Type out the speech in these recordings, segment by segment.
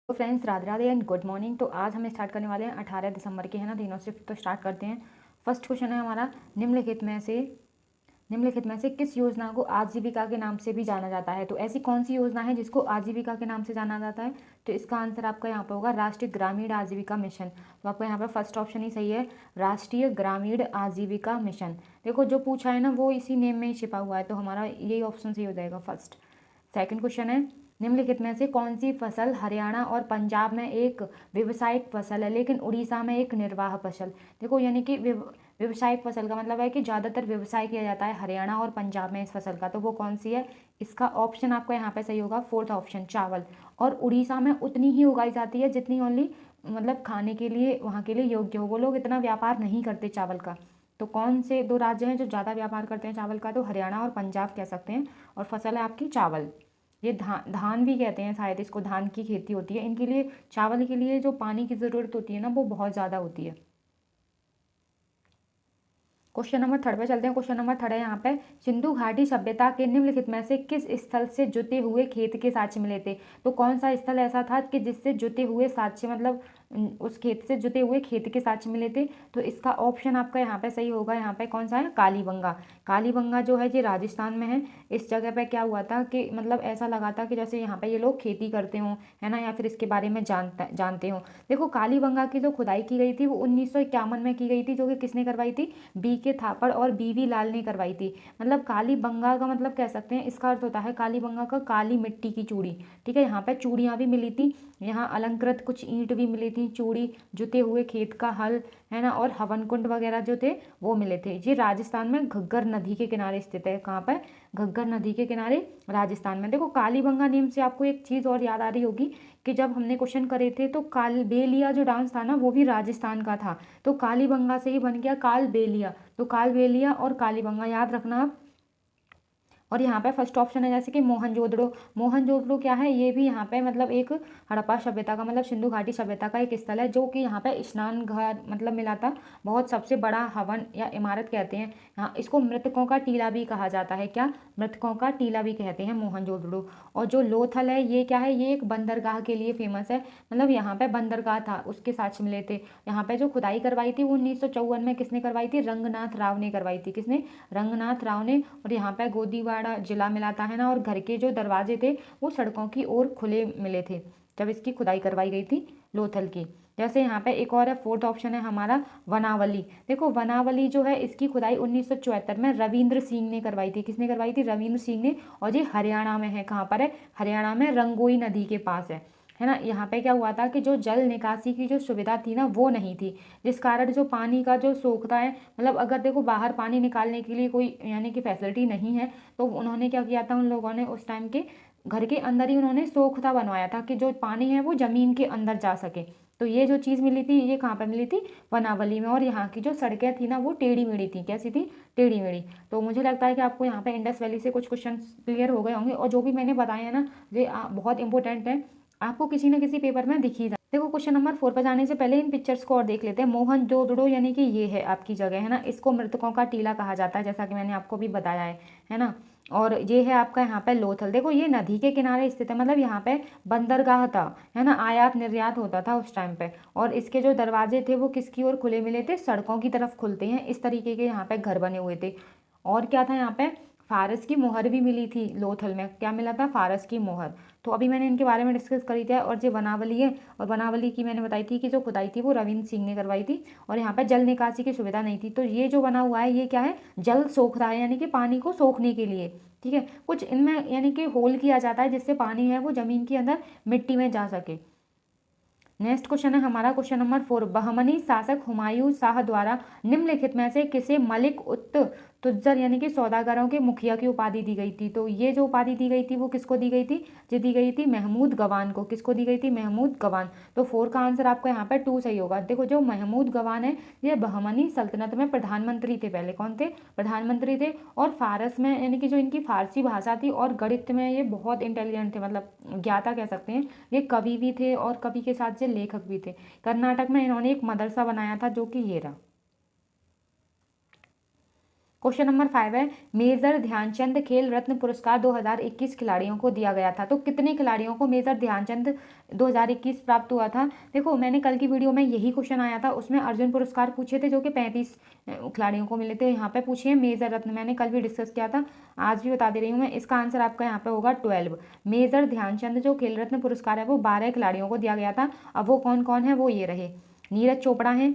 तो friends, Radhe Radhe and good morning. तो आज हम स्टार्ट करने वाले हैं 18 दिसंबर के, है ना, दिनों से। तो स्टार्ट करते हैं। फर्स्ट क्वेश्चन है हमारा, निम्नलिखित में से किस योजना को आजीविका के नाम से भी जाना जाता है? तो ऐसी कौन सी योजना है जिसको आजीविका के नाम से जाना जाता है? तो इसका आंसर आपका यहाँ पे होगा राष्ट्रीय ग्रामीण आजीविका मिशन। तो आपका यहाँ पे फर्स्ट ऑप्शन ही सही है, राष्ट्रीय ग्रामीण आजीविका मिशन। देखो, जो पूछा है ना वो इसी नेम में ही छिपा हुआ है, तो हमारा यही ऑप्शन सही हो जाएगा फर्स्ट। सेकंड क्वेश्चन है, निम्नलिखित में से कौन सी फसल हरियाणा और पंजाब में एक व्यावसायिक फसल है लेकिन उड़ीसा में एक निर्वाह फसल? देखो, यानी कि व्यावसायिक फसल का मतलब है कि ज़्यादातर व्यवसाय किया जाता है हरियाणा और पंजाब में इस फसल का, तो वो कौन सी है? इसका ऑप्शन आपका यहाँ पे सही होगा, फोर्थ ऑप्शन, चावल। और उड़ीसा में उतनी ही उगाई जाती है जितनी ओनली मतलब खाने के लिए वहाँ के लिए योग्य हो। वो लोग इतना व्यापार नहीं करते चावल का। तो कौन से दो राज्य हैं जो ज़्यादा व्यापार करते हैं चावल का? तो हरियाणा और पंजाब कह सकते हैं। और फसल है आपकी चावल। ये धान भी कहते हैं शायद इसको, धान की खेती होती है इनके लिए। चावल के लिए जो पानी की ज़रूरत होती है ना वो बहुत ज़्यादा होती है। क्वेश्चन नंबर थर्ड पे चलते हैं। क्वेश्चन नंबर थर्ड है यहाँ पे, सिंधु घाटी सभ्यता के निम्नलिखित में से किस स्थल से जुते हुए खेत के साक्ष्य मिले थे? तो कौन सा स्थल ऐसा था कि जिससे जुते हुए साक्ष्य मतलब उस खेत से जुते हुए खेत के साक्ष्य मिले थे? तो इसका ऑप्शन आपका यहाँ पे सही होगा। यहाँ पे कौन सा है? कालीबंगा। कालीबंगा जो है ये राजस्थान में है। इस जगह पे क्या हुआ था कि मतलब ऐसा लगा था कि जैसे यहाँ पे ये लोग खेती करते हों, है ना, या फिर इसके बारे में जानते हों। देखो, कालीबंगा की जो खुदाई की गई थी वो 1951 में की गई थी, जो कि किसने करवाई थी? बी के थापड़ और बीवी लाल ने करवाई थी। मतलब कालीबंगा का मतलब कह सकते हैं, इसका अर्थ होता है कालीबंगा का काली मिट्टी की चूड़ी। ठीक है, यहाँ पे चूड़ियाँ भी मिली थी, यहाँ अलंकृत कुछ ईंट भी मिली थी, चूड़ी, जुते हुए खेत का हल, है ना, और हवन कुंड वगैरह जो थे वो मिले थे। ये राजस्थान में घग्गर नदी के किनारे स्थित है। कहाँ पर? घग्गर नदी के किनारे, राजस्थान में। देखो, कालीबंगा नेम से आपको एक चीज़ और याद आ रही होगी कि जब हमने क्वेश्चन करे थे तो कालबेलिया जो डांस था ना वो भी राजस्थान का था। तो कालीबंगा से ही बन गया कालबेलिया। तो कालबेलिया और कालीबंगा याद रखना आप। और यहाँ पे फर्स्ट ऑप्शन है जैसे कि मोहनजोदड़ो। मोहनजोदड़ो क्या है? ये भी यहाँ पे मतलब एक हड़प्पा सभ्यता का मतलब सिंधु घाटी सभ्यता का एक स्थल है, जो कि यहाँ पे स्नान घाट मतलब मिला था। बहुत सबसे बड़ा हवन या इमारत कहते हैं। यहाँ इसको मृतकों का टीला भी कहा जाता है। क्या? मृतकों का टीला भी कहते हैं मोहनजोदड़ो। और जो लोथल है ये क्या है? ये एक बंदरगाह के लिए फेमस है। मतलब यहाँ पे बंदरगाह था, उसके साक्ष्य मिले थे। यहाँ पे जो खुदाई करवाई थी वो 1954 में किसने करवाई थी? रंगनाथ राव ने करवाई थी। किसने? रंगनाथ राव ने। और यहाँ पे गोदीवाड़ा जिला मिलाता है ना, और घर के जो दरवाजे थे वो सड़कों की ओर खुले मिले थे जब इसकी खुदाई करवाई गई थी लोथल की। जैसे यहाँ पे एक और है, फोर्थ ऑप्शन है हमारा वनावली। देखो, वनावली जो है इसकी खुदाई 1974 में रविंद्र सिंह ने करवाई थी। किसने करवाई थी? रविंद्र सिंह ने। और ये हरियाणा में है। कहाँ पर है? हरियाणा में, रंगोई नदी के पास है ना। यहाँ पे क्या हुआ था कि जो जल निकासी की जो सुविधा थी ना वो नहीं थी, जिस कारण जो पानी का जो सोखता है, मतलब अगर देखो बाहर पानी निकालने के लिए कोई यानी कि फैसिलिटी नहीं है, तो उन्होंने क्या किया था, उन लोगों ने उस टाइम के घर के अंदर ही उन्होंने सोखता बनवाया था कि जो पानी है वो ज़मीन के अंदर जा सके। तो ये जो चीज़ मिली थी ये कहाँ पर मिली थी? वनावली में। और यहाँ की जो सड़कें थी ना वो टेढ़ी मेढ़ी थी। कैसी थी? टेढ़ी मेढ़ी। तो मुझे लगता है कि आपको यहाँ पे इंडस वैली से कुछ क्वेश्चन क्लियर हो गए होंगे, और जो भी मैंने बताया है ना ये बहुत इंपॉर्टेंट है, आपको किसी न किसी पेपर में दिख ही जाए। देखो, क्वेश्चन नंबर 4 पर जाने से पहले इन पिक्चर्स को और देख लेते हैं। मोहनजोदड़ो यानी कि ये है आपकी जगह, है ना। इसको मृतकों का टीला कहा जाता है, जैसा कि मैंने आपको भी बताया है ना। और ये है आपका यहाँ पे लोथल। देखो, ये नदी के किनारे स्थित है, मतलब यहाँ पे बंदरगाह था, है ना, आयात निर्यात होता था उस टाइम पे। और इसके जो दरवाजे थे वो किसकी ओर खुले मिले थे? सड़कों की तरफ खुलते हैं। इस तरीके के यहाँ पे घर बने हुए थे। और क्या था यहाँ पे? फारस की मोहर भी मिली थी लोथल में। क्या मिला था? फारस की मोहर। तो अभी मैंने इनके बारे में डिस्कस करी थी। और जो वनावली है, और वनावली की मैंने बताई थी कि जो खुदाई थी वो रविंद्र सिंह ने करवाई थी। और यहाँ पे जल निकासी की सुविधा नहीं थी। तो ये जो बना हुआ है ये क्या है? जल सोख रहा है, यानी कि पानी को सोखने के लिए। ठीक है, कुछ इनमें यानी कि होल किया जाता है जिससे पानी है वो जमीन के अंदर मिट्टी में जा सके। नेक्स्ट क्वेश्चन है हमारा, क्वेश्चन नंबर 4, बहमनी शासक हुमायूं शाह द्वारा निम्नलिखित में से किसे मलिक उत तुज्जर यानी कि सौदागरों के मुखिया की उपाधि दी गई थी? तो ये जो उपाधि दी गई थी वो किसको दी गई थी? जो दी गई थी महमूद गवान को। किसको दी गई थी? महमूद गवान। तो 4 का आंसर आपका यहाँ पे 2 सही होगा। देखो, जो महमूद गवान है ये बहमनी सल्तनत में प्रधानमंत्री थे। पहले कौन थे? प्रधानमंत्री थे। और फारस में यानी कि जो इनकी फारसी भाषा थी, और गणित में ये बहुत इंटेलिजेंट थे, मतलब ज्ञाता कह सकते हैं। ये कवि भी थे और कवि के साथ ये लेखक भी थे। कर्नाटक में इन्होंने एक मदरसा बनाया था जो कि ये रहा। क्वेश्चन नंबर 5 है, मेजर ध्यानचंद खेल रत्न पुरस्कार 2021 खिलाड़ियों को दिया गया था। तो कितने खिलाड़ियों को मेजर ध्यानचंद 2021 प्राप्त हुआ था? देखो, मैंने कल की वीडियो में यही क्वेश्चन आया था, उसमें अर्जुन पुरस्कार पूछे थे जो कि 35 खिलाड़ियों को मिले थे। यहाँ पे पूछिए मेजर रत्न, मैंने कल भी डिस्कस किया था, आज भी बता दे रही हूँ मैं। इसका आंसर आपका यहाँ पे होगा 12। मेजर ध्यानचंद जो खेल रत्न पुरस्कार है वो 12 खिलाड़ियों को दिया गया था। अब वो कौन कौन है, वो ये रहे। नीरज चोपड़ा हैं,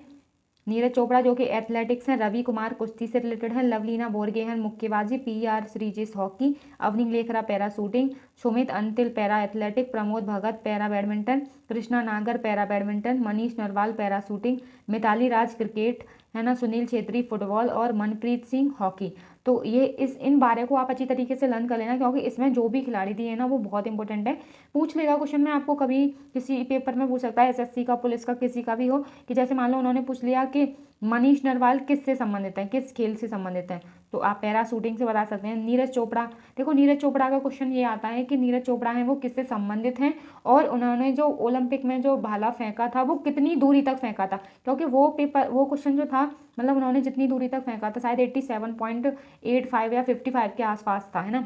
नीरज चोपड़ा जो कि एथलेटिक्स हैं, रवि कुमार कुश्ती से रिलेटेड है, लवलीना बोरगोहेन मुक्केबाजी, PR Sreejesh hockey, Avani Lekhara para shooting, Sumit Antil para athletic, Pramod Bhagat para badminton, Krishna Nagar para badminton, Manish Narwal para shooting, Mithali Raj cricket, है ना, सुनील छेत्री फुटबॉल और मनप्रीत सिंह हॉकी। तो ये इन 12 को आप अच्छी तरीके से लर्न कर लेना, क्योंकि इसमें जो भी खिलाड़ी दिए हैं ना वो बहुत इंपॉर्टेंट है। पूछ लेगा क्वेश्चन में आपको, कभी किसी पेपर में पूछ सकता है, SSC का, पुलिस का, किसी का भी हो, कि जैसे मान लो उन्होंने पूछ लिया कि मनीष नरवाल किससे संबंधित है, किस खेल से संबंधित है, तो आप पैरा शूटिंग से बता सकते हैं। नीरज चोपड़ा, देखो नीरज चोपड़ा का क्वेश्चन ये आता है कि नीरज चोपड़ा है वो किससे संबंधित हैं, और उन्होंने जो ओलंपिक में जो भाला फेंका था वो कितनी दूरी तक फेंका था, क्योंकि वो क्वेश्चन जो था, मतलब उन्होंने जितनी दूरी तक फेंका था शायद 87.85 या 55 के आसपास था, है ना।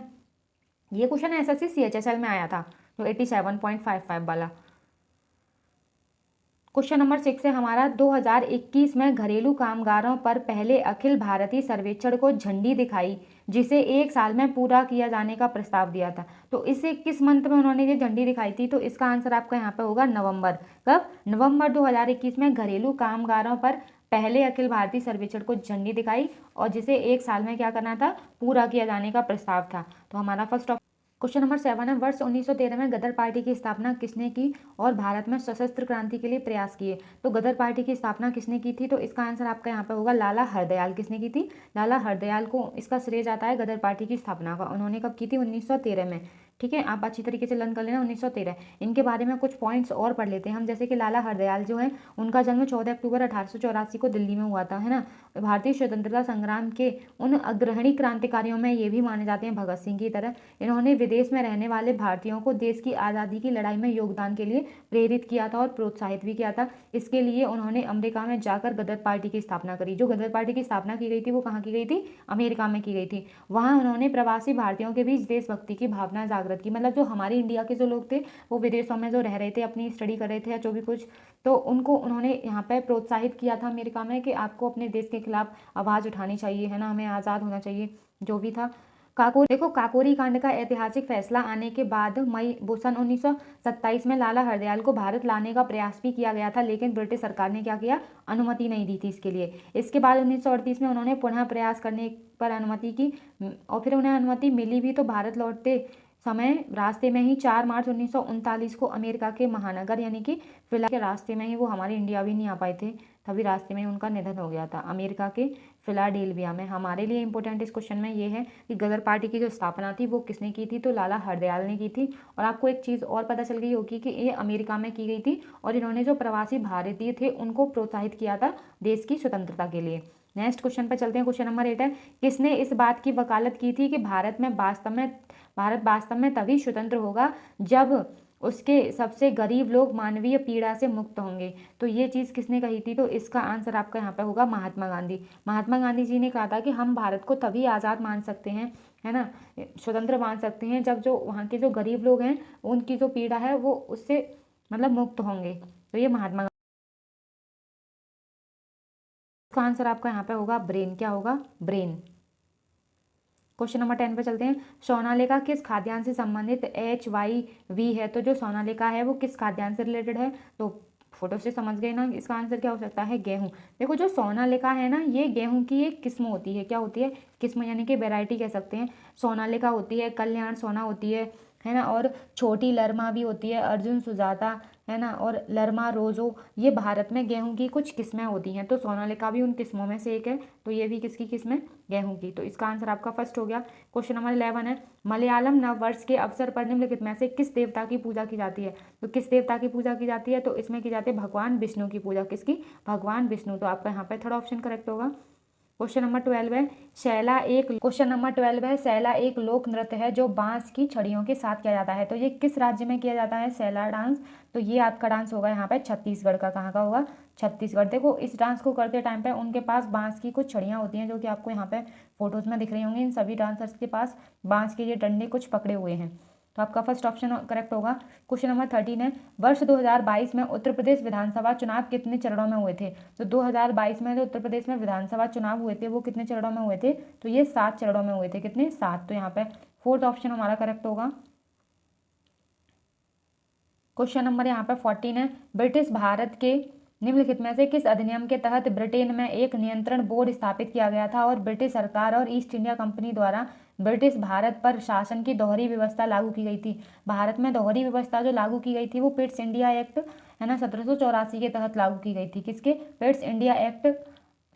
ये क्वेश्चन SSC CHSL में आया था, तो 87.55 वाला। क्वेश्चन नंबर 6 है हमारा, 2021 में घरेलू कामगारों पर पहले अखिल भारतीय सर्वेक्षण को झंडी दिखाई, जिसे 1 साल में पूरा किया जाने का प्रस्ताव दिया था। तो इसे किस मंथ में उन्होंने ये झंडी दिखाई थी? तो इसका आंसर आपका यहाँ पे होगा नवंबर। कब? नवंबर 2021 में घरेलू कामगारों पर पहले अखिल भारतीय सर्वेक्षण को झंडी दिखाई, और जिसे 1 साल में क्या करना था, पूरा किया जाने का प्रस्ताव था। तो हमारा फर्स्ट क्वेश्चन नंबर 7 है, वर्ष 1913 में गदर पार्टी की स्थापना किसने की और भारत में सशस्त्र क्रांति के लिए प्रयास किए? तो गदर पार्टी की स्थापना किसने की थी? तो इसका आंसर आपका यहाँ पे होगा लाला हरदयाल। किसने की थी? लाला हरदयाल को इसका श्रेय जाता है गदर पार्टी की स्थापना का। उन्होंने कब की थी? 1913 में। ठीक है, आप अच्छी तरीके से लर्न कर लेना 1913। इनके बारे में कुछ पॉइंट्स और पढ़ लेते हैं हम, जैसे कि लाला हरदयाल जो है उनका जन्म 14 अक्टूबर 1884 को दिल्ली में हुआ था, है ना। भारतीय स्वतंत्रता संग्राम के उन अग्रणी क्रांतिकारियों में ये भी माने जाते हैं भगत सिंह की तरह। इन्होंने विदेश में रहने वाले भारतीयों को देश की आज़ादी की लड़ाई में योगदान के लिए प्रेरित किया था और प्रोत्साहित भी किया था। इसके लिए उन्होंने अमेरिका में जाकर गदर पार्टी की स्थापना करी। जो गदर पार्टी की स्थापना की गई थी वो कहाँ की गई थी? अमेरिका में की गई थी। वहाँ उन्होंने प्रवासी भारतीयों के बीच देशभक्ति की भावना जागृत की। मतलब जो हमारे इंडिया के जो लोग थे वो विदेशों में जो रह रहे थे, अपनी स्टडी कर रहे थे या जो भी कुछ, तो उनको उन्होंने यहाँ पे प्रोत्साहित किया था अमेरिका में कि आपको अपने देश के खिलाफ आवाज़ उठानी चाहिए, है ना, हमें आज़ाद होना चाहिए, जो भी था। काकोरी कांड का ऐतिहासिक फैसला आने के बाद सन 1927 में लाला हरदयाल को भारत लाने का प्रयास भी किया गया था, लेकिन ब्रिटिश सरकार ने क्या किया? अनुमति नहीं दी थी इसके लिए। इसके बाद 1938 में उन्होंने पुनः प्रयास करने पर अनुमति की, और फिर उन्हें अनुमति मिली भी, तो भारत लौटते समय रास्ते में ही 4 मार्च 1939 को अमेरिका के महानगर यानी कि फिला के रास्ते में ही, वो हमारे इंडिया भी नहीं आ पाए थे, तभी रास्ते में ही उनका निधन हो गया था अमेरिका के फिलाडेल्फिया में। हमारे लिए इंपॉर्टेंट इस क्वेश्चन में ये है कि गदर पार्टी की जो स्थापना थी वो किसने की थी? तो लाला हरदयाल ने की थी। और आपको एक चीज़ और पता चल गई होगी कि ये अमेरिका में की गई थी, और इन्होंने जो प्रवासी भारतीय थे उनको प्रोत्साहित किया था देश की स्वतंत्रता के लिए। नेक्स्ट क्वेश्चन पर चलते हैं। क्वेश्चन नंबर 8 है, किसने इस बात की वकालत की थी कि भारत वास्तव में तभी स्वतंत्र होगा जब उसके सबसे गरीब लोग मानवीय पीड़ा से मुक्त होंगे? तो ये चीज़ किसने कही थी? तो इसका आंसर आपका यहाँ पे होगा महात्मा गांधी। महात्मा गांधी जी ने कहा था कि हम भारत को तभी आज़ाद मान सकते हैं, है ना, स्वतंत्र मान सकते हैं, जब जो वहाँ के जो गरीब लोग हैं उनकी जो पीड़ा है वो उससे मतलब मुक्त होंगे। तो ये महात्मा गांधी का आंसर आपका यहाँ पे होगा ब्रेन। क्या होगा? ब्रेन। क्वेश्चन नंबर 10 पे चलते हैं। सोनालिका किस खाद्यान्न से संबंधित HYV है? तो जो सोनालिका है वो किस खाद्यान्न से रिलेटेड है? तो फोटो से समझ गए ना, इसका आंसर क्या हो सकता है? गेहूं। देखो जो सोनालिका है ना, ये गेहूं की एक किस्म होती है। क्या होती है? किस्म, यानी कि वैरायटी कह सकते हैं। सोनालिका होती है, कल्याण सोना होती है ना, और छोटी लरमा भी होती है, अर्जुन सुजाता, है ना, और लरमा रोजो। ये भारत में गेहूं की कुछ किस्में होती हैं, तो सोनालिका भी उन किस्मों में से एक है। तो ये भी किसकी किस्म है? गेहूं की। तो इसका आंसर आपका फर्स्ट हो गया। क्वेश्चन नंबर 11 है, मलयालम नववर्ष के अवसर पर निम्नलिखित में से किस देवता की पूजा की जाती है? तो किस देवता की पूजा की जाती है? तो इसमें की जाती है भगवान विष्णु की पूजा। किसकी? भगवान विष्णु। तो आपका यहाँ पे थर्ड ऑप्शन करेक्ट होगा। क्वेश्चन नंबर 12 है शैला एक लोक नृत्य है जो बांस की छड़ियों के साथ किया जाता है। तो ये किस राज्य में किया जाता है शैला डांस? तो ये आपका डांस होगा यहाँ पे छत्तीसगढ़ का। कहाँ का होगा? छत्तीसगढ़। देखो इस डांस को करते टाइम पे उनके पास बांस की कुछ छड़ियाँ होती हैं जो कि आपको यहाँ पे फोटोज में दिख रही होंगी। इन सभी डांसर्स के पास बांस के ये डंडे कुछ पकड़े हुए हैं। तो आपका फर्स्ट ऑप्शन करेक्ट होगा। क्वेश्चन नंबर 13 है वर्ष 2022 में उत्तर प्रदेश विधानसभा चुनाव कितने चरणों में हुए थे? तो 2022 में जो उत्तर प्रदेश में विधानसभा चुनाव हुए थे वो कितने चरणों में हुए थे? तो ये 7 चरणों में हुए थे। कितने? 7। तो यहाँ पे फोर्थ ऑप्शन हमारा करेक्ट होगा। क्वेश्चन नंबर यहाँ पे 14 है ब्रिटिश भारत के निम्नलिखित में से किस अधिनियम के तहत ब्रिटेन में एक नियंत्रण बोर्ड स्थापित किया गया था और ब्रिटिश सरकार और ईस्ट इंडिया कंपनी द्वारा ब्रिटिश भारत पर शासन की दोहरी व्यवस्था लागू की गई थी? भारत में दोहरी व्यवस्था जो लागू की गई थी वो पिट्स इंडिया एक्ट है ना 1784 के तहत लागू की गई थी। किसके? Pitt's India act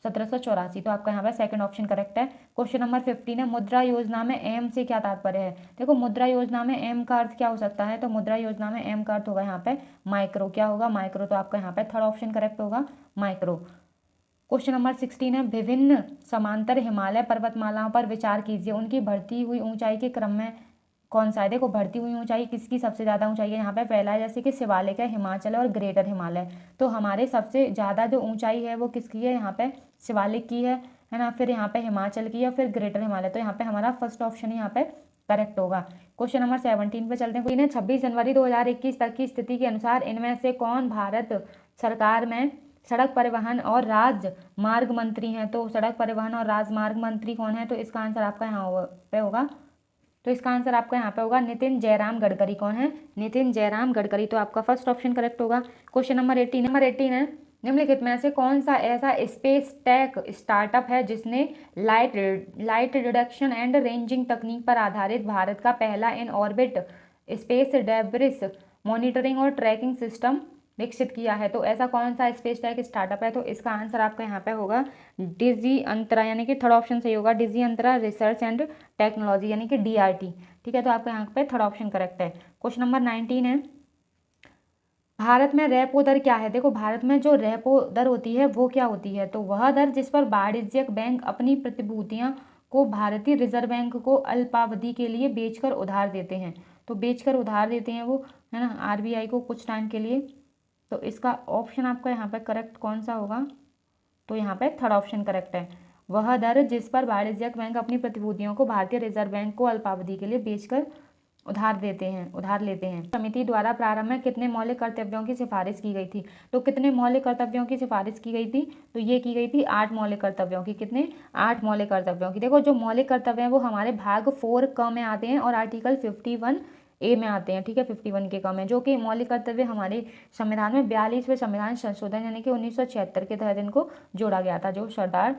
1784। तो आपका यहाँ पे सेकंड ऑप्शन करेक्ट है। क्वेश्चन नंबर 15 है मुद्रा योजना में एम से क्या तात्पर्य है? देखो मुद्रा योजना में एम का अर्थ क्या हो सकता है? तो मुद्रा योजना में एम का अर्थ होगा यहाँ पे माइक्रो। क्या होगा? माइक्रो। तो आपका यहाँ पे थर्ड ऑप्शन करेक्ट होगा माइक्रो। क्वेश्चन नंबर 16 है विभिन्न समांतर हिमालय पर्वतमालाओं पर विचार कीजिए उनकी बढ़ती हुई ऊंचाई के क्रम में कौन सा है? देखो बढ़ती हुई ऊंचाई किसकी सबसे ज़्यादा ऊंचाई है? यहाँ पे पहला है जैसे कि शिवालिक है, हिमाचल और ग्रेटर हिमालय। तो हमारे सबसे ज़्यादा जो ऊंचाई है वो किसकी है? यहाँ पे शिवालिक की है ना, फिर यहाँ पे हिमाचल की है, फिर ग्रेटर हिमालय। तो यहाँ पे हमारा फर्स्ट ऑप्शन यहाँ पे करेक्ट होगा। क्वेश्चन नंबर 17 पे चलते हैं। 26 जनवरी 2021 तक की स्थिति के अनुसार इनमें से कौन भारत सरकार में सड़क परिवहन और राजमार्ग मंत्री हैं? तो सड़क परिवहन और राजमार्ग मंत्री कौन है? तो इसका आंसर आपका यहाँ पे होगा। तो इसका आंसर आपका यहाँ पे होगा नितिन जयराम गडकरी। कौन है? नितिन जयराम गडकरी। तो आपका फर्स्ट ऑप्शन करेक्ट होगा। क्वेश्चन नंबर 18 है निम्नलिखित में से कौन सा ऐसा स्पेस टेक स्टार्टअप है जिसने लाइट रिडक्शन एंड रेंजिंग तकनीक पर आधारित भारत का पहला in orbit space debris monitoring और ट्रैकिंग सिस्टम विकसित किया है? तो ऐसा कौन सा स्पेस टेक स्टार्टअप है? तो इसका आंसर आपका यहाँ पे होगा डिजी अंतरा, यानी कि थर्ड ऑप्शन सही होगा। डिजी अंतरा रिसर्च एंड टेक्नोलॉजी यानी कि DRT। ठीक है, तो आपका यहाँ पे थर्ड ऑप्शन करेक्ट है। क्वेश्चन नंबर 19 है भारत में रेपो दर क्या है? देखो भारत में जो रेपो दर होती है वो क्या होती है? तो वह दर जिस पर वाणिज्यिक बैंक अपनी प्रतिभूतियां को भारतीय रिजर्व बैंक को अल्पावधि के लिए बेचकर उधार देते हैं। तो बेचकर उधार देते हैं वो, है ना, RBI को कुछ टाइम के लिए। तो इसका ऑप्शन आपका यहाँ पे करेक्ट कौन सा होगा? तो यहाँ पे थर्ड ऑप्शन करेक्ट है। वह दर जिस पर वाणिज्यिक बैंक अपनी प्रतिभूतियों को भारतीय रिजर्व बैंक को अल्पावधि के लिए बेचकर उधार लेते हैं। समिति द्वारा प्रारंभ में कितने मौलिक कर्तव्यों की सिफारिश की गई थी? तो कितने मौलिक कर्तव्यों की सिफारिश की गई थी? तो ये की गई थी 8 मौलिक कर्तव्यों की। कितने? 8 मौलिक कर्तव्यों की। देखो जो मौलिक कर्तव्य हैं वो हमारे भाग 4 क में आते हैं और आर्टिकल 51A में आते हैं। ठीक है, 51 के क में, जो कि मौलिक कर्तव्य हमारे संविधान में 42वें संविधान संशोधन यानी कि 1976 के तहत इनको जोड़ा गया था, जो सरदार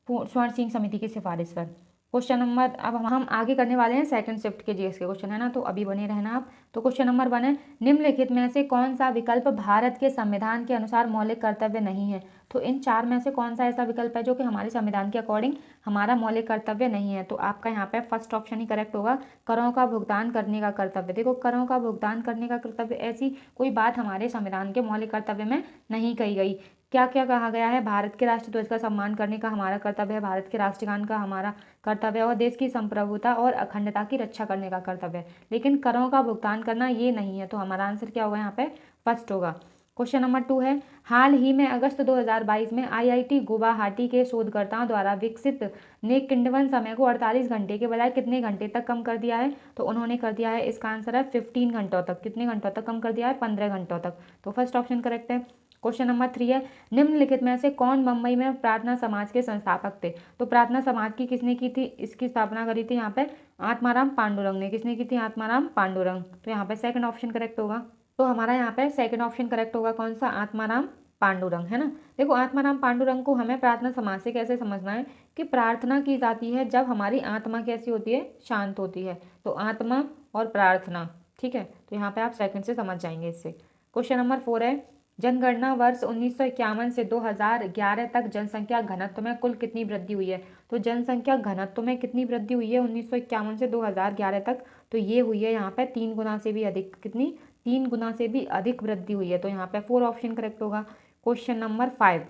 स्वर्ण सिंह समिति की सिफारिश पर। क्वेश्चन नंबर अब हम आगे करने वाले हैं सेकंड शिफ्ट के GS के क्वेश्चन, है ना, तो अभी बने रहना आप। तो क्वेश्चन नंबर 1 है निम्नलिखित में से कौन सा विकल्प भारत के संविधान के अनुसार मौलिक कर्तव्य नहीं है? तो इन 4 में से कौन सा ऐसा विकल्प है जो कि हमारे संविधान के अकॉर्डिंग हमारा मौलिक कर्तव्य नहीं है? तो आपका यहाँ पे फर्स्ट ऑप्शन ही करेक्ट होगा, करों का भुगतान करने का कर्तव्य। देखो करों का भुगतान करने का कर्तव्य ऐसी कोई बात हमारे संविधान के मौलिक कर्तव्य में नहीं कही गई। क्या क्या कहा गया है? भारत के राष्ट्रध्वज का सम्मान करने का हमारा कर्तव्य है, भारत के राष्ट्रगान का हमारा कर्तव्य और देश की संप्रभुता और अखंडता की रक्षा करने का कर्तव्य है, लेकिन करों का भुगतान करना ये नहीं है। तो हमारा आंसर क्या होगा? यहाँ पे फर्स्ट होगा। क्वेश्चन नंबर 2 है हाल ही में अगस्त 2022 में IIT गुवाहाटी के शोधकर्ताओं द्वारा विकसित ने किण्वन समय को 48 घंटे के बजाय कितने घंटे तक कम कर दिया है? तो उन्होंने कर दिया है, इसका आंसर है 15 घंटों तक। कितने घंटों तक कम कर दिया है? 15 घंटों तक। तो फर्स्ट ऑप्शन करेक्ट है। क्वेश्चन नंबर 3 है निम्नलिखित में से कौन मुंबई में प्रार्थना समाज के संस्थापक थे? तो प्रार्थना समाज की किसने की थी? इसकी स्थापना करी थी यहाँ पे आत्माराम पांडुरंग ने। किसने की थी? आत्माराम पांडुरंग। तो यहाँ पे सेकंड ऑप्शन करेक्ट होगा। तो हमारा यहाँ पे सेकंड ऑप्शन करेक्ट होगा कौन सा? आत्माराम पांडुरंग, है ना। देखो आत्माराम पांडुरंग को हमें प्रार्थना समाज से कैसे समझना है कि प्रार्थना की जाती है जब हमारी आत्मा कैसी होती है? शांत होती है। तो आत्मा और प्रार्थना, ठीक है, तो यहाँ पे आप सेकंड से समझ जाएंगे इससे। क्वेश्चन नंबर 4 है जनगणना वर्ष 1951 से 2011 तक जनसंख्या घनत्व में कुल कितनी वृद्धि हुई है? तो जनसंख्या घनत्व में कितनी वृद्धि हुई है 1951 से 2011 तक? तो ये हुई है यहाँ पे 3 गुना से भी अधिक। कितनी? 3 गुना से भी अधिक वृद्धि हुई है। तो यहाँ पे 4 ऑप्शन करेक्ट होगा। क्वेश्चन नंबर 5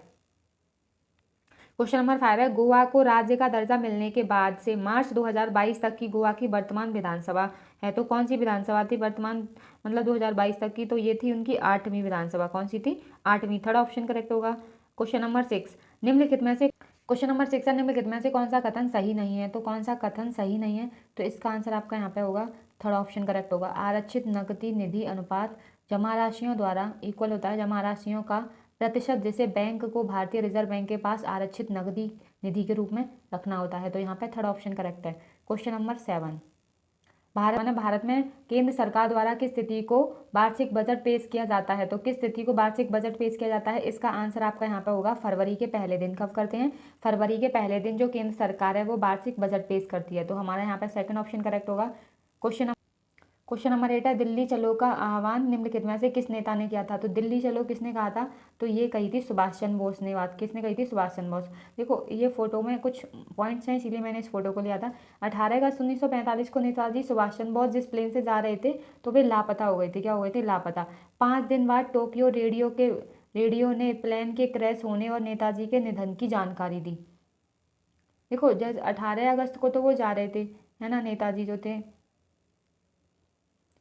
क्वेश्चन नंबर 5 है, गोवा को राज्य का दर्जा मिलने के बाद से मार्च 2022 तक की गोवा की वर्तमान विधानसभा है, तो कौन सी विधानसभा थी वर्तमान, मतलब 2022 तक की, तो ये थी उनकी 8वीं विधानसभा। कौन सी थी? 8वीं। थर्ड ऑप्शन करेक्ट होगा। क्वेश्चन नंबर 6, निम्नलिखित में से क्वेश्चन नंबर 6 है, निम्नलिखित में से कौन सा कथन सही नहीं है, तो कौन सा कथन सही नहीं है, तो इसका आंसर आपका यहाँ पे होगा थर्ड ऑप्शन करेक्ट होगा। आरक्षित नकदी निधि अनुपात जमा राशियों द्वारा इक्वल होता है जमा राशियों का प्रतिशत, जिसे बैंक को भारतीय रिजर्व बैंक के पास आरक्षित नकदी निधि के रूप में रखना होता है, तो यहाँ पे थर्ड ऑप्शन करेक्ट है। क्वेश्चन नंबर 7, भारत में केंद्र सरकार द्वारा किस तिथि को वार्षिक बजट पेश किया जाता है, तो किस तिथि को वार्षिक बजट पेश किया जाता है, इसका आंसर आपका यहाँ पे होगा फरवरी के पहले दिन। कब करते हैं? फरवरी के पहले दिन जो केंद्र सरकार है वो वार्षिक बजट पेश करती है, तो हमारा यहाँ पे सेकंड ऑप्शन करेक्ट होगा। क्वेश्चन नंबर 8 है, दिल्ली चलो का आह्वान निम्नलिखित में से किस नेता ने किया था, तो दिल्ली चलो किसने कहा था, तो ये कही थी सुभाष चंद्र बोस ने। बात किसने कही थी? सुभाष चंद्र बोस। देखो ये फोटो में कुछ पॉइंट्स हैं, इसीलिए मैंने इस फोटो को लिया था। 18 अगस्त 1945 को नेताजी सुभाष चंद्र बोस जिस प्लेन से जा रहे थे तो वे लापता हो गए थे। क्या हो गए थे? लापता। 5 दिन बाद टोक्यो रेडियो ने प्लेन के क्रैश होने और नेताजी के निधन की जानकारी दी। देखो जब 18 अगस्त को तो वो जा रहे थे, है ना, नेताजी जो थे,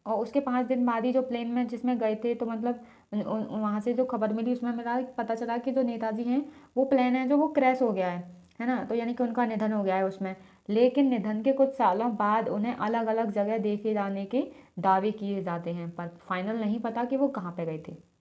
और उसके 5 दिन बाद ही जो प्लेन में जिसमें गए थे, तो मतलब वहाँ से जो खबर मिली उसमें मिला, पता चला कि जो नेताजी हैं वो प्लेन है जो वो क्रैश हो गया है ना, तो यानी कि उनका निधन हो गया है उसमें। लेकिन निधन के कुछ सालों बाद उन्हें अलग अलग जगह देखे जाने के दावे किए जाते हैं, पर फाइनल नहीं पता कि वो कहाँ पे गए थे।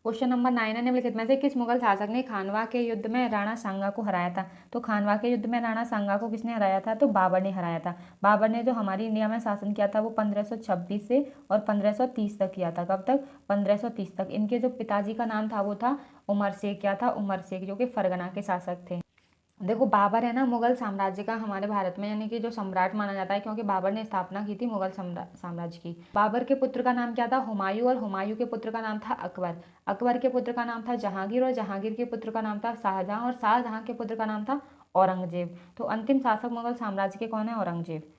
क्वेश्चन नंबर 9 है, निम्नलिखित में से किस मुगल शासक ने खानवा के युद्ध में राणा सांगा को हराया था, तो खानवा के युद्ध में राणा सांगा को किसने हराया था, तो बाबर ने हराया था। बाबर ने जो हमारी इंडिया में शासन किया था वो 1526 से और 1530 तक किया था। कब तक? 1530 तक। इनके जो पिताजी का नाम था वो था उमर शेख। क्या था? उमर शेख, जो कि फरगना के शासक थे। देखो बाबर है ना मुगल साम्राज्य का हमारे भारत में यानी कि जो सम्राट माना जाता है, क्योंकि बाबर ने स्थापना की थी मुगल साम्राज्य की। बाबर के पुत्र का नाम क्या था? हुमायूं, और हुमायूं के पुत्र का नाम था अकबर। अकबर के पुत्र का नाम था जहांगीर, और जहांगीर के पुत्र का नाम था शाहजहां, और शाहजहां के पुत्र का नाम था औरंगजेब। तो अंतिम शासक मुगल साम्राज्य के कौन है? औरंगजेब।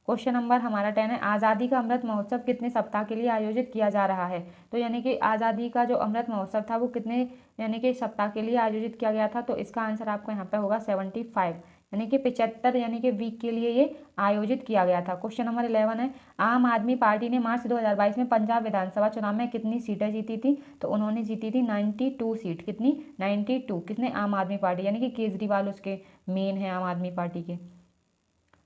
क्वेश्चन नंबर हमारा 10 है, आज़ादी का अमृत महोत्सव कितने सप्ताह के लिए आयोजित किया जा रहा है, तो यानी कि आज़ादी का जो अमृत महोत्सव था वो कितने यानी कि सप्ताह के लिए आयोजित किया गया था, तो इसका आंसर आपको यहाँ पे होगा 75, यानी कि 75 यानी कि वीक के लिए ये आयोजित किया गया था। क्वेश्चन नंबर 11 है, आम आदमी पार्टी ने मार्च 2022 में पंजाब विधानसभा चुनाव में कितनी सीटें जीती थी, तो उन्होंने जीती थी 92 सीट। कितनी? 92। किसने? आम आदमी पार्टी, यानी कि केजरीवाल उसके मेन है आम आदमी पार्टी के।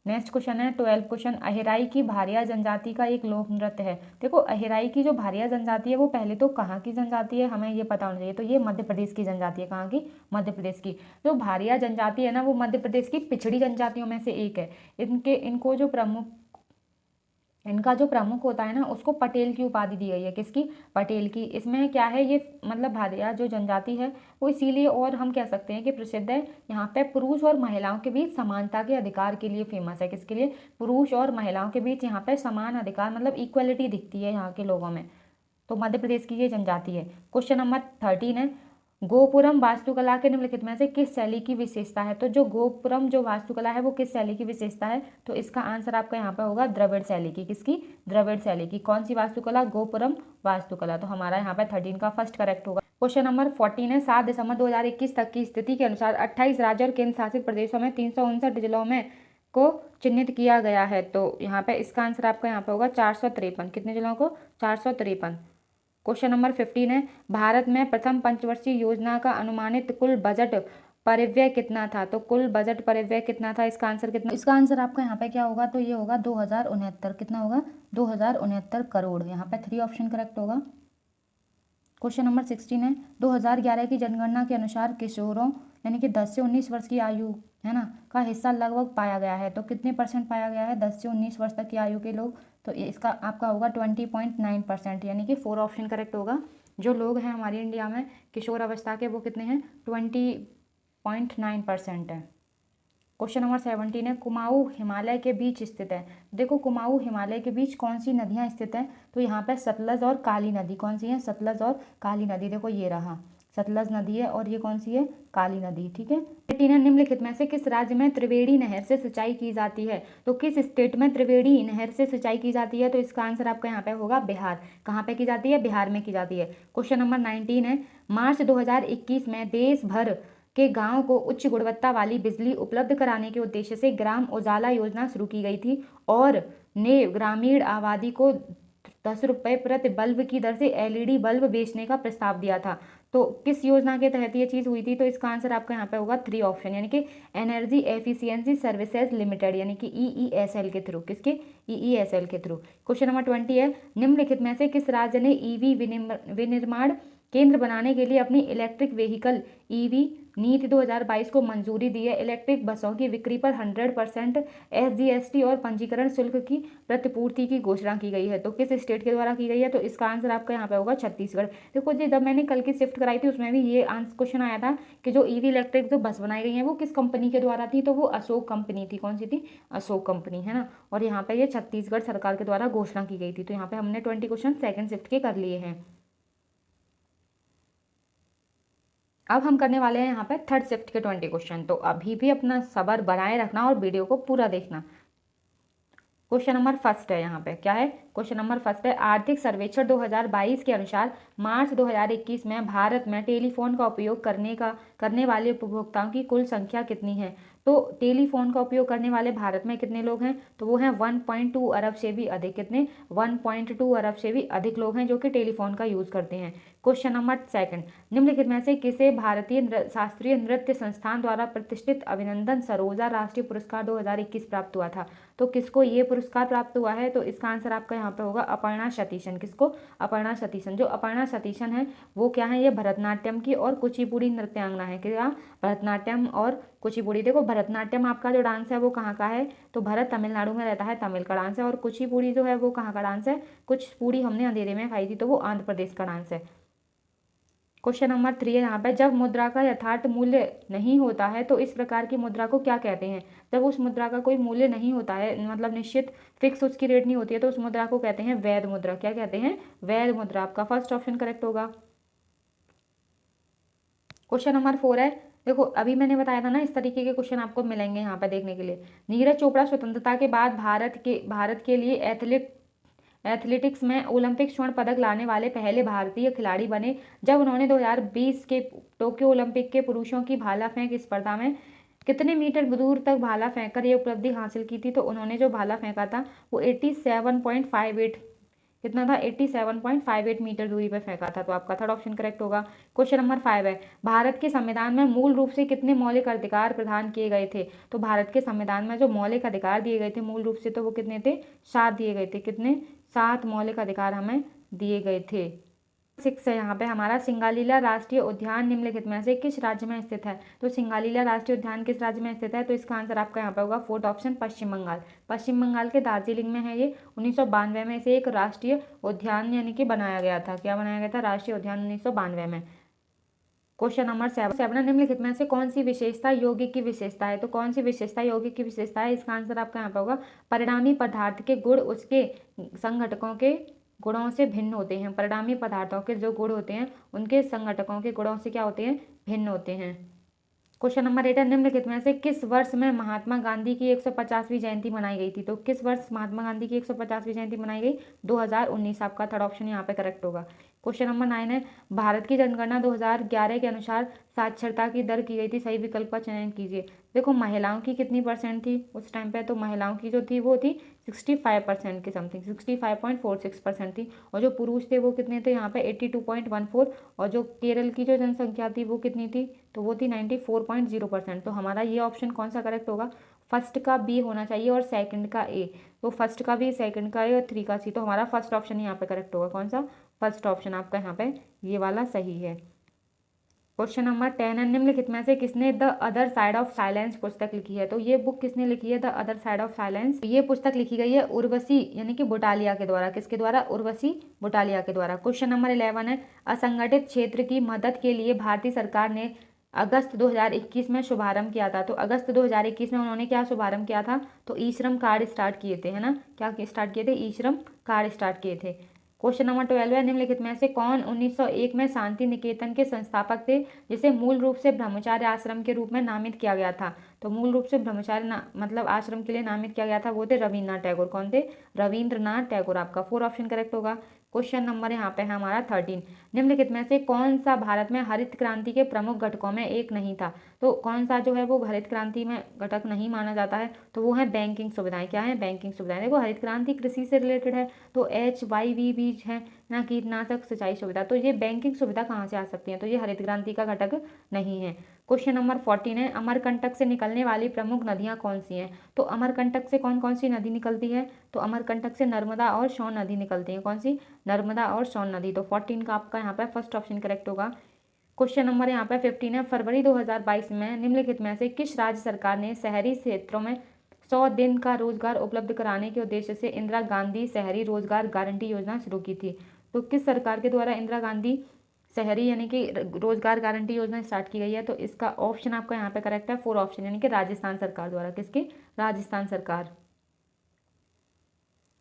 नेक्स्ट क्वेश्चन है 12 क्वेश्चन, अहिराई की भारिया जनजाति का एक लोक नृत्य है। देखो अहिराई की जो भारिया जनजाति है वो पहले तो कहाँ की जनजाति है हमें ये पता होना चाहिए, तो ये मध्य प्रदेश की जनजाति है। कहाँ की? मध्य प्रदेश की। जो भारिया जनजाति है ना वो मध्य प्रदेश की पिछड़ी जनजातियों में से एक है। इनका जो प्रमुख होता है ना उसको पटेल की उपाधि दी गई है। किसकी? पटेल की। इसमें क्या है, ये मतलब भारिया जो जनजाति है वो इसीलिए और हम कह सकते हैं कि प्रसिद्ध है, यहाँ पे पुरुष और महिलाओं के बीच समानता के अधिकार के लिए फेमस है। किसके लिए? पुरुष और महिलाओं के बीच यहाँ पे समान अधिकार मतलब इक्वलिटी दिखती है यहाँ के लोगों में, तो मध्य प्रदेश की ये जनजाति है। क्वेश्चन नंबर 13 है, गोपुरम वास्तुकला के निम्नलिखित में से किस शैली की विशेषता है, तो जो गोपुरम जो वास्तुकला है वो किस शैली की विशेषता है, तो इसका आंसर आपका यहाँ पे होगा द्रविड़ शैली की। किसकी? द्रविड़ शैली की। कौन सी वास्तुकला? गोपुरम वास्तुकला। तो हमारा यहाँ पे 13 का फर्स्ट करेक्ट होगा। क्वेश्चन नंबर 14 है, 7 दिसंबर 2021 तक की स्थिति के अनुसार 28 राज्य और केंद्र शासित प्रदेशों में 359 जिलों में को चिन्हित किया गया है, तो यहाँ पे इसका आंसर आपका यहाँ पे होगा 453। कितने जिलों को? 453। क्वेश्चन नंबर 15 है, भारत में प्रथम पंचवर्षीय योजना का अनुमानित कुल बजट परिव्यय कितना था, तो कुल बजट परिव्यय कितना था, इसका आंसर कितना? इसका आंसर आपका यहाँ पे क्या होगा, तो ये होगा 2069। कितना होगा? 2069 करोड़। यहाँ पे 3 ऑप्शन करेक्ट होगा। क्वेश्चन नंबर 16 है, 2011 की जनगणना के अनुसार किशोरों यानी कि 10 से 19 वर्ष की आयु है ना का हिस्सा लगभग पाया गया है, तो कितने % पाया गया है 10 से 19 वर्ष तक की आयु के लोग, तो इसका आपका होगा 20.9%, यानी कि 4 ऑप्शन करेक्ट होगा। जो लोग हैं हमारी इंडिया में किशोर अवस्था के वो कितने हैं? 20.9% है। क्वेश्चन नंबर 17 है, कुमाऊं हिमालय के बीच स्थित है। देखो कुमाऊं हिमालय के बीच कौन सी नदियां स्थित हैं, तो यहाँ पे सतलज और काली नदी। कौन सी है? सतलज और काली नदी। देखो ये रहा सतलज नदी है और ये कौन सी है, काली नदी। ठीक है। 18 निम्नलिखित में से किस राज्य में त्रिवेणी नहर से सिंचाई की जाती है? तो किस स्टेट में त्रिवेणी नहर से सिंचाई की जाती है? तो इसका आंसर आपका यहाँ पे होगा बिहार। कहाँ पे की जाती है? बिहार में की जाती है। क्वेश्चन नंबर 19 है, मार्च 2021 में देश भर के गांव को उच्च गुणवत्ता वाली बिजली उपलब्ध कराने के उद्देश्य से ग्राम उजाला योजना शुरू की गई थी और ने ग्रामीण आबादी को 10 रुपये प्रति बल्ब की दर से एलईडी बल्ब बेचने का प्रस्ताव दिया था। तो किस योजना के तहत ये चीज़ हुई थी? तो इसका आंसर आपका यहाँ पे होगा 3 ऑप्शन, यानी कि एनर्जी एफिशिएंसी सर्विसेज लिमिटेड, यानी कि EESL के थ्रू। किसके? EESL के थ्रू। क्वेश्चन नंबर 20 है, निम्नलिखित में से किस राज्य ने ईवी विनिर्माण केंद्र बनाने के लिए अपनी इलेक्ट्रिक व्हीकल ईवी नीति 2022 को मंजूरी दी है? इलेक्ट्रिक बसों की बिक्री पर 100% SGST और पंजीकरण शुल्क की प्रतिपूर्ति की घोषणा की गई है। तो किस स्टेट के द्वारा की गई है? तो इसका आंसर आपका यहाँ पे होगा छत्तीसगढ़। देखो जी, जब मैंने कल की शिफ्ट कराई थी उसमें भी ये आंसर क्वेश्चन आया था कि जो ईवी इलेक्ट्रिक जो बस बनाई गई है वो किस कंपनी के द्वारा थी? तो वो अशोक कंपनी थी। कौन सी थी? अशोक कंपनी, है ना। और यहाँ पे ये छत्तीसगढ़ सरकार के द्वारा घोषणा की गई थी। तो यहाँ पे हमने 20 क्वेश्चन सेकेंड शिफ्ट के कर लिए हैं। अब हम करने वाले हैं यहाँ पे थर्ड शिफ्ट के 20 क्वेश्चन। तो अभी भी अपना सब्र बनाए रखना और वीडियो को पूरा देखना। क्वेश्चन नंबर फर्स्ट है यहाँ पे, क्या है? क्वेश्चन नंबर फर्स्ट है, आर्थिक सर्वेक्षण 2022 के अनुसार मार्च 2021 में भारत में टेलीफोन का उपयोग करने वाले उपभोक्ताओं की कुल संख्या कितनी है? तो टेलीफोन का उपयोग करने वाले भारत में कितने लोग हैं? तो वो हैं 1.2 अरब से भी अधिक। कितने? 1.2 अरब से भी अधिक लोग हैं जो कि टेलीफोन का यूज करते हैं। क्वेश्चन नंबर सेकंड, निम्नलिखित में से किसे भारतीय शास्त्रीय नृत्य संस्थान द्वारा प्रतिष्ठित अभिनंदन सरोजा राष्ट्रीय पुरस्कार 2021 प्राप्त हुआ था? तो किसको ये पुरस्कार प्राप्त हुआ है? तो इसका आंसर आपका यहाँ पे होगा अपर्णा सतीशन। किसको? अपर्णा सतीशन। जो अपर्णा सतीशन है वो क्या है? ये भरतनाट्यम की और कुचिपुड़ी नृत्यांगना है। क्या? भरतनाट्यम और कुचिपुड़ी। देखो, भरतनाट्यम आपका जो डांस है वो कहाँ का है? तो भरत तमिलनाडु में रहता है, तमिल का डांस है। और कुचिपुड़ी जो है वो कहाँ का डांस है? कुचिपुड़ी हमने अंधेरे में खाई थी, तो वो आंध्र प्रदेश का डांस है। क्वेश्चन नंबर 3 है यहाँ पे, जब मुद्रा का यथार्थ मूल्य नहीं होता है तो इस प्रकार की मुद्रा को क्या कहते हैं? जब उस मुद्रा का कोई मूल्य नहीं होता है, मतलब निश्चित फिक्स उसकी रेट नहीं होती है, तो उस मुद्रा को कहते हैं वैध मुद्रा। क्या कहते हैं? वैध मुद्रा। आपका फर्स्ट ऑप्शन करेक्ट होगा। क्वेश्चन नंबर 4 है, देखो अभी मैंने बताया था ना इस तरीके के क्वेश्चन आपको मिलेंगे यहाँ पे देखने के लिए। नीरज चोपड़ा स्वतंत्रता के बाद भारत के लिए एथलेटिक्स में ओलंपिक स्वर्ण पदक लाने वाले पहले भारतीय खिलाड़ी बने जब उन्होंने 2020 के टोक्यो ओलंपिक के पुरुषों की भाला फेंक स्पर्धा में कितने मीटर दूर तक भाला फेंककर ये उपलब्धि हासिल की थी? तो उन्होंने जो भाला फेंका था वो 87.58, कितना था? 87.58 मीटर दूरी पर फेंका था। तो आपका थर्ड ऑप्शन करेक्ट होगा। क्वेश्चन नंबर 5 है, भारत के संविधान में मूल रूप से कितने मौलिक अधिकार प्रदान किए गए थे? तो भारत के संविधान में जो मौलिक अधिकार दिए गए थे मूल रूप से, तो वो कितने थे? 7 दिए गए थे। कितने? 7 मौलिक अधिकार हमें दिए गए थे। 6 है यहाँ पे हमारा, सिंगालीला राष्ट्रीय उद्यान निम्नलिखित में से किस राज्य में स्थित है? तो सिंगालीला राष्ट्रीय उद्यान किस राज्य में स्थित है? तो इसका आंसर आपका यहाँ पे होगा फोर्थ ऑप्शन, पश्चिम बंगाल। पश्चिम बंगाल के दार्जिलिंग में है ये। 1992 में इसे एक राष्ट्रीय उद्यान यानी कि बनाया गया था। क्या बनाया गया था? राष्ट्रीय उद्यान 1992 में। क्वेश्चन नंबर 7 निम्नलिखित में से कौन सी विशेषता यौगिक की विशेषता है? तो कौन सी विशेषता यौगिक की विशेषता है? इसका आंसर आपका यहाँ पे होगा परिणामी पदार्थ के गुण उसके संघटकों के गुणों से भिन्न होते हैं। परिणामी पदार्थों के जो गुण होते हैं उनके संघटकों के गुणों से क्या होते हैं? भिन्न होते हैं। क्वेश्चन नंबर 8 है, निम्नलिखित में से किस वर्ष में महात्मा गांधी की 150वीं जयंती मनाई गई थी? तो किस वर्ष महात्मा गांधी की 150वीं जयंती मनाई गई? 2019। आपका थर्ड ऑप्शन यहाँ पे करेक्ट होगा। क्वेश्चन नंबर 9 है, भारत की जनगणना 2011 के अनुसार साक्षरता की दर की गई थी, सही विकल्प का चयन कीजिए। देखो महिलाओं की कितनी परसेंट थी उस टाइम पे? तो महिलाओं की जो थी वो थी 65% के समथिंग, 65.46% थी। और जो पुरुष थे वो कितने थे यहाँ पे? 82.14। और जो केरल की जो जनसंख्या थी वो कितनी थी? तो वो थी 94.0%। तो हमारा ये ऑप्शन कौन सा करेक्ट होगा? फर्स्ट का बी होना चाहिए और सेकंड का ए। तो फर्स्ट का बी, सेकंड का ए और 3 का सी। तो हमारा फर्स्ट ऑप्शन यहाँ पे करेक्ट होगा। कौन सा? फर्स्ट ऑप्शन आपका यहाँ पे ये वाला सही है। क्वेश्चन नंबर 10 है, निम्नलिखित में से किसने the other side of silence पुस्तक लिखी है? तो ये बुक किसने लिखी है? The other side of silence. ये पुस्तक लिखी गई है उर्वशी यानी कि बुटालिया के द्वारा। किसके द्वारा? उर्वशी बुटालिया के द्वारा। क्वेश्चन नंबर 11 है, असंगठित क्षेत्र की मदद के लिए भारतीय सरकार ने अगस्त 2021 में शुभारंभ किया था। तो अगस्त 2021 में उन्होंने क्या शुभारंभ किया था? तो ई श्रम कार्ड स्टार्ट किए थे, है ना। क्या स्टार्ट किए थे? ई श्रम कार्ड स्टार्ट किए थे। क्वेश्चन नंबर 12 है, निम्नलिखित में से कौन 1901 में शांति निकेतन के संस्थापक थे, जिसे मूल रूप से ब्रह्मचार्य आश्रम के रूप में नामित किया गया था। तो मूल रूप से ब्रह्मचार्य मतलब आश्रम के लिए नामित किया गया था, वो थे रविन्द्रनाथ टैगोर। कौन थे? रविन्द्रनाथ टैगोर। आपका 4 ऑप्शन करेक्ट होगा। क्वेश्चन नंबर यहाँ पे है हमारा 13, निम्नलिखित में से कौन सा भारत में हरित क्रांति के प्रमुख घटकों में एक नहीं था। तो कौन सा जो है वो हरित क्रांति में घटक नहीं माना जाता है, तो वो है बैंकिंग सुविधाएं। क्या है? बैंकिंग सुविधाएं। देखो हरित क्रांति कृषि से रिलेटेड है, तो HYV बीज है ना, कीटनाशक, सिंचाई सुविधा, तो ये बैंकिंग सुविधा कहाँ से आ सकती है, तो ये हरित क्रांति का घटक नहीं है। क्वेश्चन नंबर 14 है, अमरकंटक से निकलने वाली प्रमुख नदियाँ कौन सी हैं। तो अमरकंटक से कौन कौन सी नदी निकलती है, तो अमरकंटक से नर्मदा और सोन नदी निकलती है। कौन सी? नर्मदा और सोन नदी। तो 14 का आपका यहाँ पे फर्स्ट ऑप्शन करेक्ट होगा। क्वेश्चन नंबर यहाँ पे 15 है, फरवरी 2022 में निम्नलिखित में से किस राज्य सरकार ने शहरी क्षेत्रों में 100 दिन का रोजगार उपलब्ध कराने के उद्देश्य से इंदिरा गांधी शहरी रोजगार गारंटी योजना शुरू की थी। तो किस सरकार के द्वारा इंदिरा गांधी शहरी यानी कि रोजगार गारंटी योजना स्टार्ट की गई है, तो इसका ऑप्शन आपका यहाँ पे करेक्ट है 4 ऑप्शन, यानी कि राजस्थान सरकार द्वारा। किसकी? राजस्थान सरकार।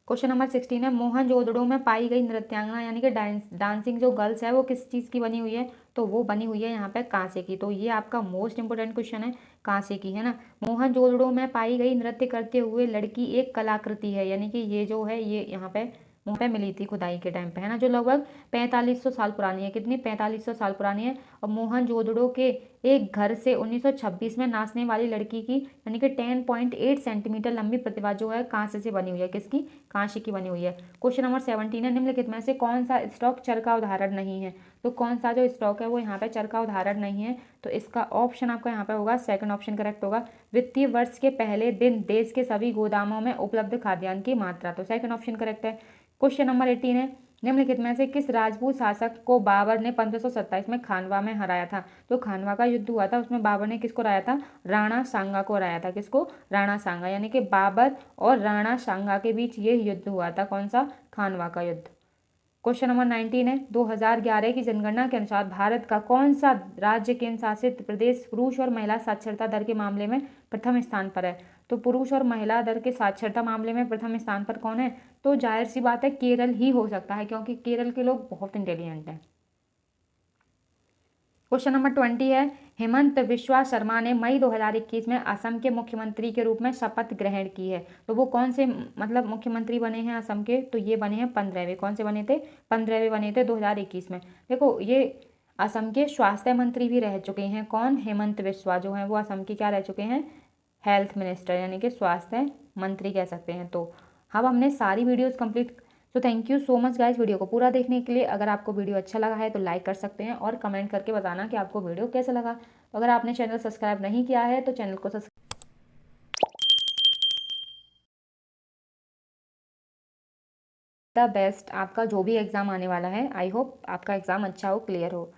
क्वेश्चन नंबर 16 है, मोहनजोदड़ो में पाई गई नृत्यांगना यानी कि डांसिंग जो गर्ल्स है वो किस चीज़ की बनी हुई है, तो वो बनी हुई है यहाँ पे कांसे की। तो ये आपका मोस्ट इंपोर्टेंट क्वेश्चन है, कांसे की, है ना। मोहनजोदड़ो में पाई गई नृत्य करते हुए लड़की एक कलाकृति है, यानी कि ये जो है ये यहाँ पे मुंह पे मिली थी खुदाई के टाइम पे, है ना, जो लगभग 4500 साल पुरानी है। कितनी? 4500 साल पुरानी है। और मोहनजोदड़ो के एक घर से 1926 में नाचने वाली लड़की की यानी कि 10.8 सेंटीमीटर लंबी प्रतिभा जो है कांसे से बनी हुई है। किसकी? कांसे की बनी हुई है। क्वेश्चन नंबर 17 है, निम्नलिखित में से कौन सा स्टॉक चर का उदाहरण नहीं है। तो कौन सा जो स्टॉक है वो यहाँ पे चर का उदाहरण नहीं है, तो इसका ऑप्शन आपका यहाँ पे होगा सेकंड ऑप्शन करेक्ट होगा। वित्तीय वर्ष के पहले दिन देश के सभी गोदामों में उपलब्ध खाद्यान्न की मात्रा, तो सेकंड ऑप्शन करेक्ट है। क्वेश्चन नंबर 18 है, निम्नलिखित में से किस राजपूत शासक को बाबर ने 1527 में खानवा में हराया था। तो खानवा का युद्ध हुआ था, उसमें बाबर ने किसको हराया था? राणा सांगा को हराया था। किसको? राणा सांगा, यानी कि बाबर और राणा सांगा के बीच ये युद्ध हुआ था। कौन सा? खानवा का युद्ध। क्वेश्चन नंबर 19 है, 2011 की जनगणना के अनुसार भारत का कौन सा राज्य केंद्र शासित प्रदेश पुरुष और महिला साक्षरता दर के मामले में प्रथम स्थान पर है। तो पुरुष और महिला दर के साक्षरता मामले में प्रथम स्थान पर कौन है, तो जाहिर सी बात है केरल ही हो सकता है, क्योंकि केरल के लोग बहुत इंटेलिजेंट हैं। क्वेश्चन नंबर 20 है, हेमंत बिस्वा शर्मा ने मई 2021 में असम के मुख्यमंत्री के रूप में शपथ ग्रहण की है। तो वो कौन से मतलब मुख्यमंत्री बने हैं असम के, तो ये बने हैं 15वें। कौन से बने थे? 15वें बने थे 2021 में। देखो ये असम के स्वास्थ्य मंत्री भी रह चुके हैं। कौन? हेमंत बिस्वा जो है वो असम के क्या रह चुके हैं? हेल्थ मिनिस्टर, यानी कि स्वास्थ्य मंत्री कह सकते हैं। तो अब हमने सारी वीडियोस कंप्लीट। तो thank you so much guys video को पूरा देखने के लिए। अगर आपको वीडियो अच्छा लगा है तो लाइक कर सकते हैं और कमेंट करके बताना कि आपको वीडियो कैसा लगा। तो अगर आपने चैनल सब्सक्राइब नहीं किया है तो चैनल को सब्सक्राइब द बेस्ट आपका जो भी एग्ज़ाम आने वाला है। आई होप आपका एग्ज़ाम अच्छा हो, क्लियर हो।